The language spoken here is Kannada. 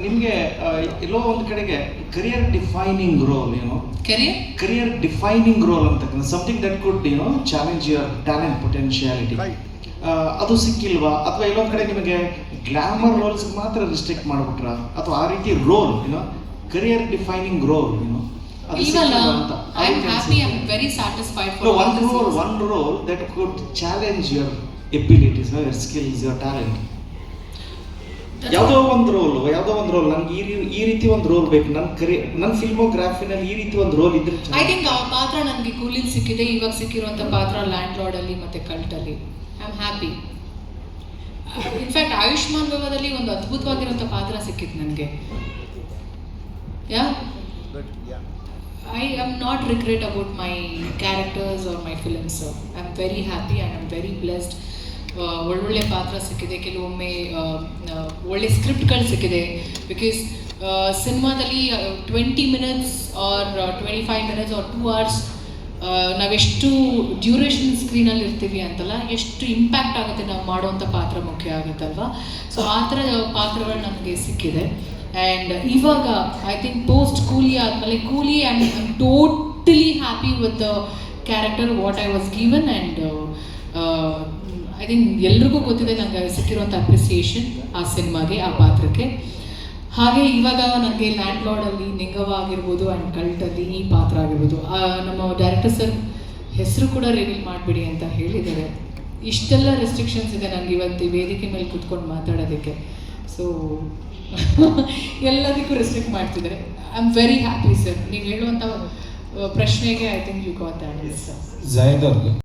ನಿಮಗೆ ಎಲ್ಲೋ ಒಂದು ಕಡೆಗೆ career defining role career defining role ಅಂತಕ್ಕಂಥ something that could challenge your talent potentiality ಅದು ಸಿಕ್ಕಿಲ್ವಾ, ಅಥವಾ ಎಲ್ಲೊಂದು ಕಡೆ ನಿಮಗೆ ಗ್ಲಾಮರ್ ರೋಲ್ಸ್ ಮಾತ್ರ ರಿಸ್ಟ್ರಿಕ್ಟ್ ಮಾಡಿಬಿಟ್ರ, ಅಥವಾ ಆ ರೀತಿ role career defining role one role that could challenge your abilities, your skills, your talent. ಯಾವುದೋ ಒಂದು ರೋಲ್ ನನಗೆ ಈ ರೀತಿ ಒಂದು ರೋಲ್ ಬೇಕು, ನನ್ನ ಫಿಲ್ಮೋಗ್ರಾಫಿನಲ್ಲಿ ಈ ರೀತಿ ಒಂದು ರೋಲ್ ಇದ್ರೆ ಐ ಥಿಂಕ್ ಆ ಪಾತ್ರ ನನಗೆ ಕೂಲಿಲ್ ಸಿಕ್ಕಿದೆ. ಇವಾಗ ಸಿಕ್ಕಿರುವಂಥ ಪಾತ್ರ ಲ್ಯಾಂಡ್ ಲಾರ್ಡ್ ಅಲ್ಲಿ ಮತ್ತೆ ಕಲ್ಟಲ್ಲಿ. I am happy. ಇನ್ಫ್ಯಾಕ್ಟ್ ಆಯುಷ್ಮಾನ್ ಭವದಲ್ಲಿ ಒಂದು ಅದ್ಭುತವಾಗಿರುವಂಥ ಪಾತ್ರ ಸಿಕ್ಕಿತ್ತು ನನಗೆ. I am not regret about my characters or my films. I am very happy and I am very blessed. ಒಳ್ಳೊಳ್ಳೆ ಪಾತ್ರ ಸಿಕ್ಕಿದೆ, ಕೆಲವೊಮ್ಮೆ ಒಳ್ಳೆ ಸ್ಕ್ರಿಪ್ಟ್ಗಳು ಸಿಕ್ಕಿದೆ. ಬಿಕಾಸ್ ಸಿನಿಮಾದಲ್ಲಿ 20 minutes or 25 minutes or 2 hours ನಾವೆಷ್ಟು ಡ್ಯೂರೇಷನ್ ಸ್ಕ್ರೀನಲ್ಲಿ ಇರ್ತೀವಿ ಅಂತಲ್ಲ, ಎಷ್ಟು ಇಂಪ್ಯಾಕ್ಟ್ ಆಗುತ್ತೆ ನಾವು ಮಾಡುವಂಥ ಪಾತ್ರ ಮುಖ್ಯ ಆಗುತ್ತಲ್ವ. ಸೊ ಆ ಥರ ಪಾತ್ರಗಳು ನಮಗೆ ಸಿಕ್ಕಿದೆ. ಆ್ಯಂಡ್ ಇವಾಗ ಐ ಥಿಂಕ್ ಪೋಸ್ಟ್ ಕೂಲಿ ಆದಮೇಲೆ ಕೂಲಿ I am totally happy with the character what I was given. And I think ಎಲ್ರಿಗೂ ಗೊತ್ತಿದೆ ನನಗೆ ಸಿಕ್ಕಿರುವಂಥ ಅಪ್ರಿಸಿಯೇಷನ್ ಆ ಸಿನಿಮಾಗೆ, ಆ ಪಾತ್ರಕ್ಕೆ. ಹಾಗೆ ಇವಾಗ ನನಗೆ ಲ್ಯಾಂಡ್ ಲಾರ್ಡಲ್ಲಿ ನಿಂಗವ್ವ ಆಗಿರ್ಬೋದು ಆ್ಯಂಡ್ ಕಲ್ಟಲ್ಲಿ ಈ ಪಾತ್ರ ಆಗಿರ್ಬೋದು. ನಮ್ಮ ಡೈರೆಕ್ಟರ್ ಸರ್ ಹೆಸರು ಕೂಡ ರಿವೀಲ್ ಮಾಡಿಬಿಡಿ ಅಂತ ಹೇಳಿದ್ದಾರೆ. ಇಷ್ಟೆಲ್ಲ ರೆಸ್ಟ್ರಿಕ್ಷನ್ಸ್ ಇದೆ ನನಗೆ ಇವತ್ತು ವೇದಿಕೆ ಮೇಲೆ ಕೂತ್ಕೊಂಡು ಮಾತಾಡೋದಕ್ಕೆ. ಸೊ ಎಲ್ಲದಕ್ಕೂ ರೆಸ್ಟ್ರಿಕ್ಟ್ ಮಾಡ್ತಿದ್ದಾರೆ. I am very happy sir. ನೀವು ಹೇಳುವಂಥ ಪ್ರಶ್ನೆಗೆ I think you got the answer.